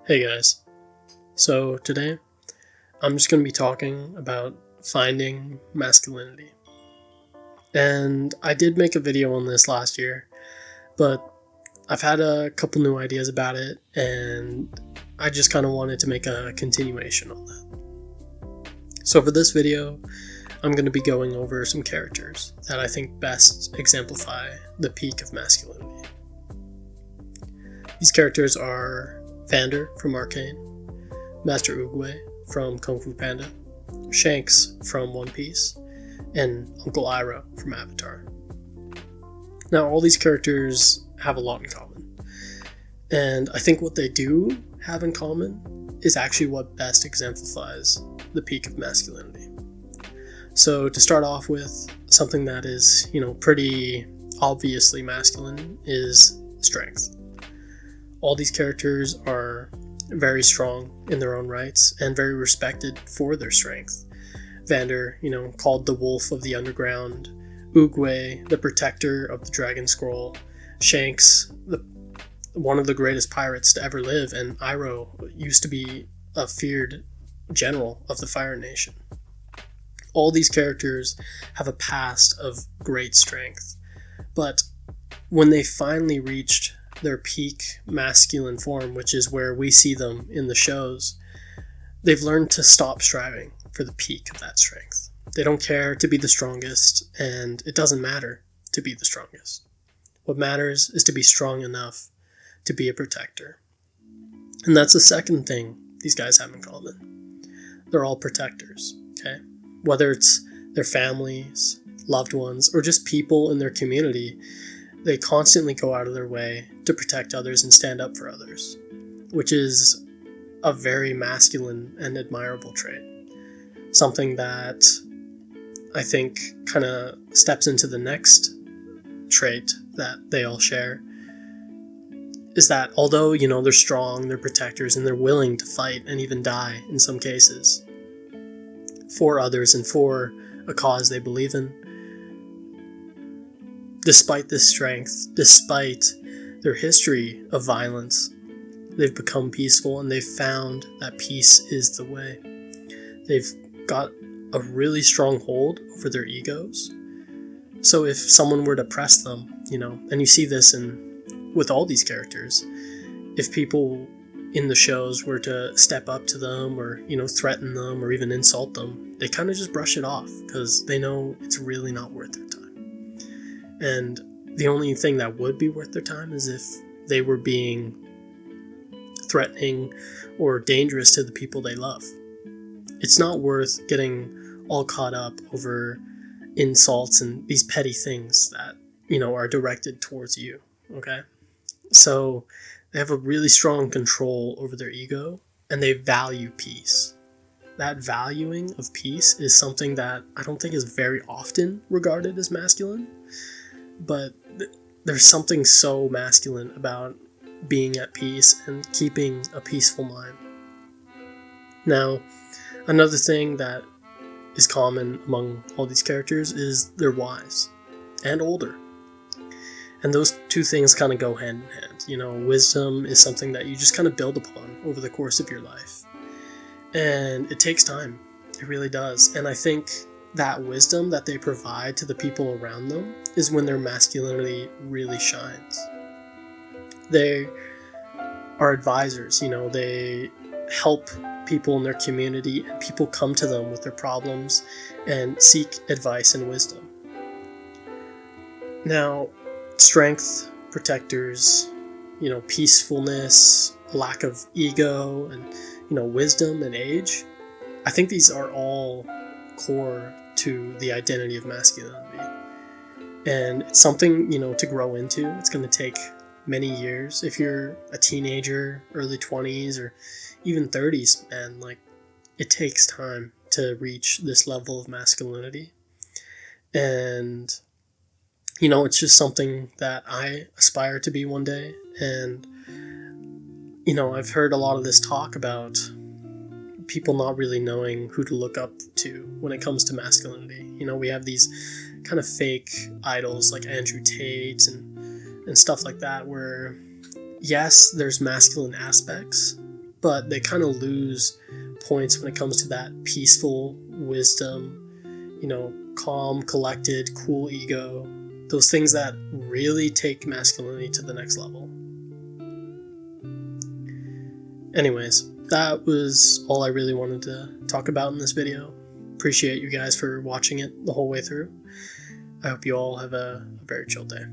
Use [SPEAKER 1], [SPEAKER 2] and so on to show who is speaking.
[SPEAKER 1] Hey guys, so today I'm just going to be talking about finding masculinity. And I did make a video on this last year, but I've had a couple new ideas about it, and I just kind of wanted to make a continuation on that. So for this video, I'm going to be going over some characters that I think best exemplify the peak of masculinity. These characters are Vander from Arcane, Master Oogway from Kung Fu Panda, Shanks from One Piece, and Uncle Iroh from Avatar. Now, all these characters have a lot in common, and I think what they do have in common is actually what best exemplifies the peak of masculinity. So to start off with, something that is, pretty obviously masculine is strength. All these characters are very strong in their own rights and very respected for their strength. Vander, called the Wolf of the Underground, Oogway, the Protector of the Dragon Scroll, Shanks, one of the greatest pirates to ever live, and Iroh used to be a feared general of the Fire Nation. All these characters have a past of great strength, but when they finally reached their peak masculine form, which is where we see them in the shows, they've learned to stop striving for the peak of that strength. They don't care to be the strongest, and it doesn't matter to be the strongest. What matters is to be strong enough to be a protector. And that's the second thing these guys have in common. They're all protectors, okay? Whether it's their families, loved ones, or just people in their community, they constantly go out of their way to protect others and stand up for others, which is a very masculine and admirable trait. Something that I think kind of steps into the next trait that they all share is that although, they're strong, they're protectors, and they're willing to fight and even die in some cases for others and for a cause they believe in, despite this strength, despite their history of violence, they've become peaceful, and they've found that peace is the way. They've got a really strong hold over their egos. So if someone were to press them, and you see this with all these characters, if people in the shows were to step up to them or, threaten them or even insult them, they kind of just brush it off because they know it's really not worth their time. And the only thing that would be worth their time is if they were being threatening or dangerous to the people they love. It's not worth getting all caught up over insults and these petty things that, are directed towards you, okay? So they have a really strong control over their ego, and they value peace. That valuing of peace is something that I don't think is very often regarded as masculine, but there's something so masculine about being at peace and keeping a peaceful mind. Now, another thing that is common among all these characters is they're wise and older. And those two things kind of go hand in hand. Wisdom is something that you just kind of build upon over the course of your life. And it takes time. It really does. And I think that wisdom that they provide to the people around them is when their masculinity really shines. They are advisors, they help people in their community, and people come to them with their problems and seek advice and wisdom. Now, strength, protectors, peacefulness, lack of ego, and, wisdom and age, I think these are all core to the identity of masculinity. And it's something, to grow into. It's going to take many years. If you're a teenager, early 20s, or even 30s, man, it takes time to reach this level of masculinity. And, it's just something that I aspire to be one day. And, I've heard a lot of this talk about people not really knowing who to look up to when it comes to masculinity. We have these kind of fake idols like Andrew Tate and stuff like that, where yes, there's masculine aspects, but they kind of lose points when it comes to that peaceful wisdom, calm, collected, cool ego, those things that really take masculinity to the next level. Anyways, that was all I really wanted to talk about in this video. Appreciate you guys for watching it the whole way through. I hope you all have a very chill day.